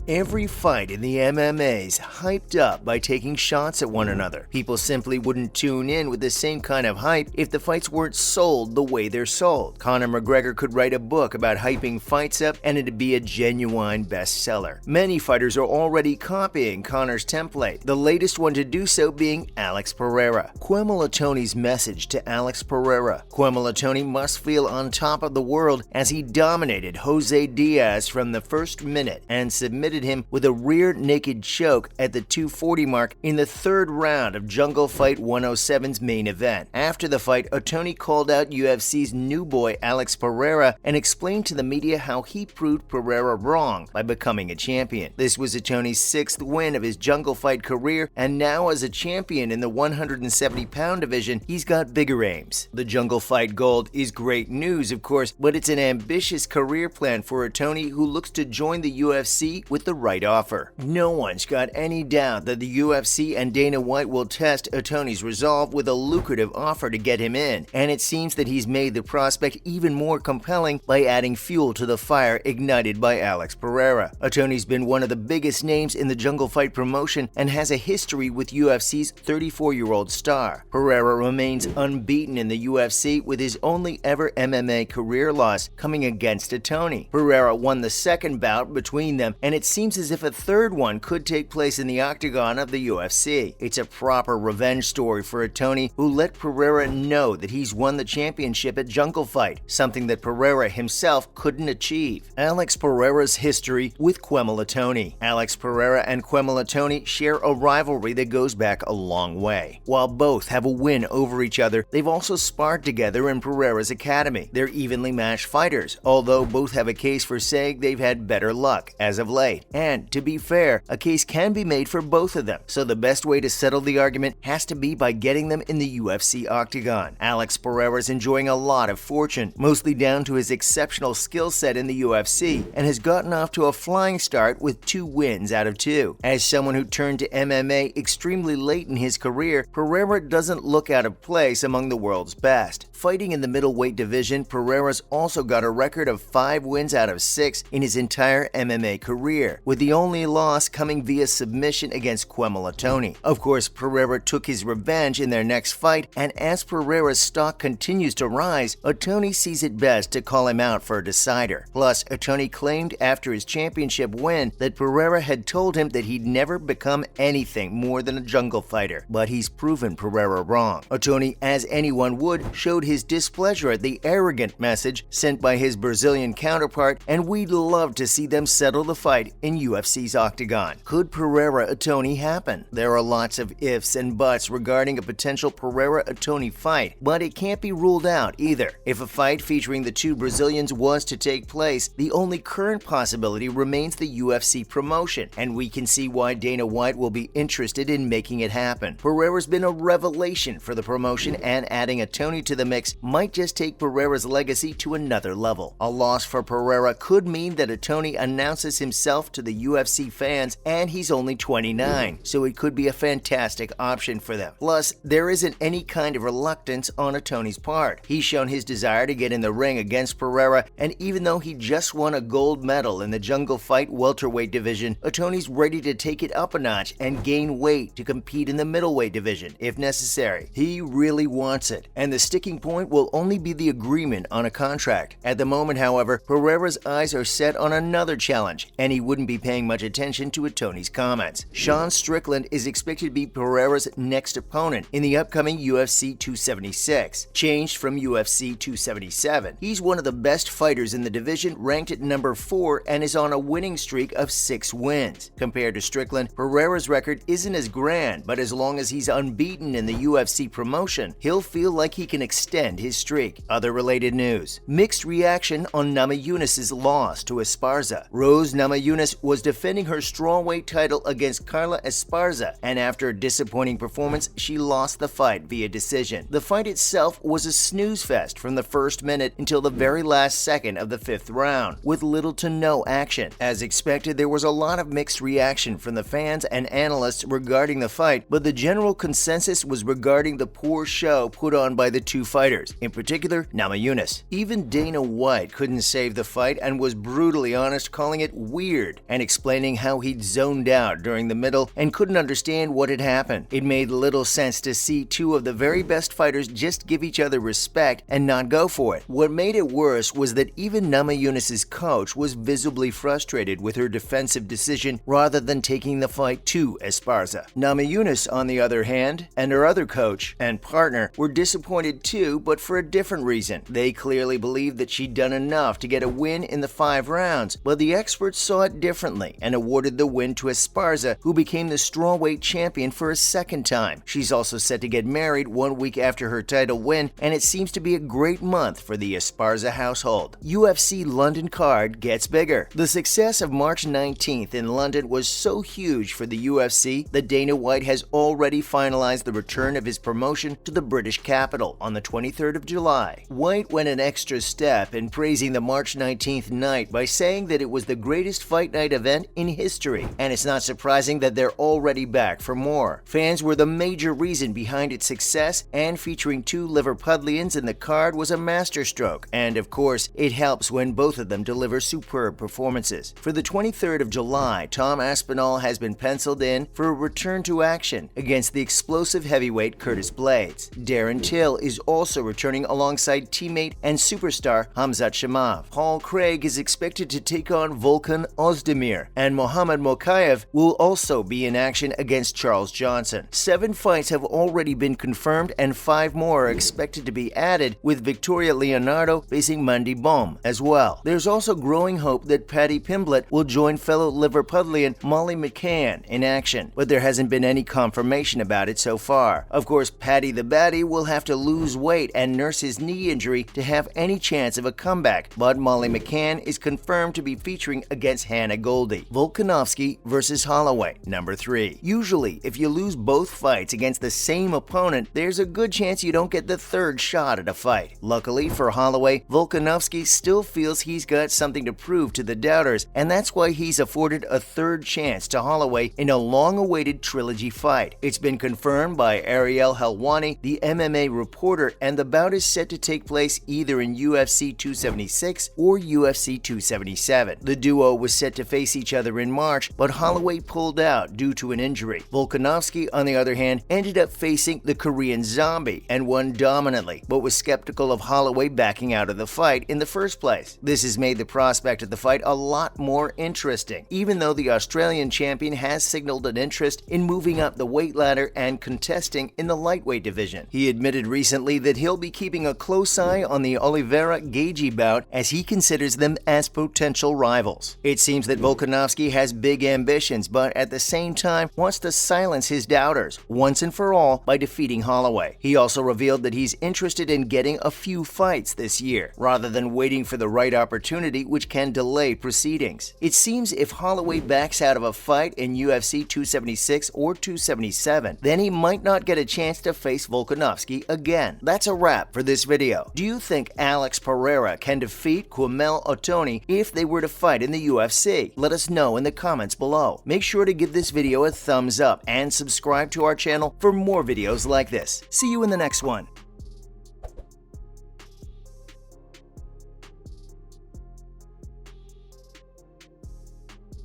Every fight in the MMA's hyped up by taking shots at one another. People simply wouldn't tune in with the same kind of hype if the fights weren't sold the way they're sold. Conor McGregor could write a book about hyping fights up and it'd be a genuine bestseller. Many fighters are already copying Conor's template, the latest one to do so being Alex Pereira. Quemuel Ottoni's message to Alex Pereira. Quemuel Ottoni must feel on top of the world as he dominated Jose Diaz from the first minute and submitted him with a rear naked choke at the 240 mark in the third round of Jungle Fight 107's main event. After the fight, Ottoni called out UFC's new boy Alex Pereira and explained to the media how he proved Pereira wrong by becoming a champion. This was Ottoni's sixth win of his Jungle Fight career, and now as a champion in the 170-pound division, he's got bigger aims. The Jungle Fight gold is great news, of course, but it's an ambitious career plan for Ottoni, who looks to join the UFC with the right offer. No one's got any doubt that the UFC and Dana White will test Ottoni's resolve with a lucrative offer to get him in, and it seems that he's made the prospect even more compelling by adding fuel to the fire ignited by Alex Pereira. Ottoni's been one of the biggest names in the Jungle Fight promotion and has a history with UFC's 34-year-old star. Pereira remains unbeaten in the UFC, with his only ever MMA career loss coming against Ottoni. Pereira won the second bout between them, and it seems as if a third one could take place in the octagon of the UFC. It's a proper revenge story for Ottoni, who let Pereira know that he's won the championship at Jungle Fight, something that Pereira himself couldn't achieve. Alex Pereira's history with Quemuel Ottoni. Alex Pereira and Quemuel Ottoni share a rivalry that goes back a long way. While both have a win over each other, they've also sparred together in Pereira's academy. They're evenly matched fighters, although both have a case for saying they've had better luck as of late. And to be fair, a case can be made for both of them, so the best way to settle the argument has to be by getting them in the UFC octagon. Alex Pereira's enjoying a lot of fortune, mostly down to his exceptional skill set in the UFC, and has gotten off to a flying start with 2 wins out of 2. As someone who turned to MMA extremely late in his career, Pereira doesn't look out of place among the world's best. Fighting in the middleweight division, Pereira's also got a record of 5 wins out of 6 in his entire MMA career, with the only loss coming via submission against Quemuel Ottoni. Of course, Pereira took his revenge in their next fight, and as Pereira's stock continues to rise, Ottoni sees it best to call him out for a decider. Plus, Ottoni claimed after his championship win that Pereira had told him that he'd never become anything more than a jungle fighter, but he's proven Pereira wrong. Ottoni, as anyone would, showed his displeasure at the arrogant message sent by his Brazilian counterpart, and we'd love to see them settle the fight in UFC's octagon. Could Pereira-Ottoni happen? There are lots of ifs and buts regarding a potential Pereira-Ottoni fight, but it can't be ruled out either. If a fight featuring the two Brazilians was to take place, the only current possibility remains the UFC promotion, and we can see why Dana White will be interested in making it happen. Pereira's been a revelation for the promotion, and adding Ottoni to the mix might just take Pereira's legacy to another level. A loss for Pereira could mean that Ottoni announces himself to the UFC fans, and he's only 29, so it could be a fantastic option for them. Plus, there isn't any kind of reluctance on Ottoni's part. He's shown his desire to get in the ring against Pereira, and even though he just won a gold medal in the Jungle Fight Welterweight division, Ottoni's ready to take it up a notch and gain weight to compete in the middleweight division if necessary. He really wants it, and the sticking point will only be the agreement on a contract. At the moment, however, Pereira's eyes are set on another challenge, and he wouldn't be paying much attention to Ottoni's comments. Sean Strickland is expected to be Pereira's next opponent in the upcoming UFC 276, changed from UFC 277. He's one of the best fighters in the division, ranked at number 4, and is on a winning streak of 6 wins. Compared to Strickland, Pereira's record isn't as grand, but as long as he's unbeaten in the UFC promotion, he'll feel like he can extend his streak. Other related news: mixed reaction on Namajunas' loss to Esparza. Rose Namajunas was defending her strawweight title against Carla Esparza, and after a disappointing performance, she lost the fight via decision. The fight itself was a snooze fest from the first minute until the very last second of the 5th round, with little to no action. As expected, there was a lot of mixed reaction from the fans and analysts regarding the fight, but the general consensus was regarding the poor show put on by the two fighters, in particular Namajunas. Even Dana White couldn't save the fight and was brutally honest, calling it weird. third, and explaining how he'd zoned out during the middle and couldn't understand what had happened. It made little sense to see two of the very best fighters just give each other respect and not go for it. What made it worse was that even Namajunas' coach was visibly frustrated with her defensive decision rather than taking the fight to Esparza. Namajunas, on the other hand, and her other coach and partner were disappointed too, but for a different reason. They clearly believed that she'd done enough to get a win in the 5 rounds, but the experts saw it differently and awarded the win to Esparza, who became the strawweight champion for a second time. She's also set to get married 1 week after her title win, and it seems to be a great month for the Esparza household. UFC London card gets bigger. The success of March 19th in London was so huge for the UFC that Dana White has already finalized the return of his promotion to the British capital on the 23rd of July. White went an extra step in praising the March 19th night by saying that it was the greatest fight night event in history, and it's not surprising that they're already back for more. Fans were the major reason behind its success, and featuring 2 Liverpudlians in the card was a masterstroke, and of course, it helps when both of them deliver superb performances. For the 23rd of July, Tom Aspinall has been penciled in for a return to action against the explosive heavyweight Curtis Blades. Darren Till is also returning alongside teammate and superstar Khamzat Chimaev. Paul Craig is expected to take on Volkan Ozdemir, and Mohamed Mokaev will also be in action against Charles Johnson. 7 fights have already been confirmed, and 5 more are expected to be added, with Victoria Leonardo facing Mandy Bom as well. There's also growing hope that Paddy Pimblett will join fellow Liverpudlian Molly McCann in action, but there hasn't been any confirmation about it so far. Of course, Paddy the Baddy will have to lose weight and nurse his knee injury to have any chance of a comeback, but Molly McCann is confirmed to be featuring against Hannah Goldie. Volkanovski versus Holloway, number 3. Usually, if you lose both fights against the same opponent, there's a good chance you don't get the third shot at a fight. Luckily for Holloway, Volkanovski still feels he's got something to prove to the doubters, and that's why he's afforded a third chance to Holloway in a long-awaited trilogy fight. It's been confirmed by Ariel Helwani, the MMA reporter, and the bout is set to take place either in UFC 276 or UFC 277. The duo was set to face each other in March, but Holloway pulled out due to an injury. Volkanovski, on the other hand, ended up facing the Korean Zombie and won dominantly, but was skeptical of Holloway backing out of the fight in the first place. This has made the prospect of the fight a lot more interesting, even though the Australian champion has signaled an interest in moving up the weight ladder and contesting in the lightweight division. He admitted recently that he'll be keeping a close eye on the Oliveira-Gaethje bout as he considers them as potential rivals. It seems that Volkanovski has big ambitions, but at the same time wants to silence his doubters once and for all by defeating Holloway. He also revealed that he's interested in getting a few fights this year, rather than waiting for the right opportunity, which can delay proceedings. It seems if Holloway backs out of a fight in UFC 276 or 277, then he might not get a chance to face Volkanovski again. That's a wrap for this video. Do you think Alex Pereira can defeat Quemuel Ottoni if they were to fight in the UFC? Let us know in the comments below. Make sure to give this video a thumbs up and subscribe to our channel for more videos like this. See you in the next one.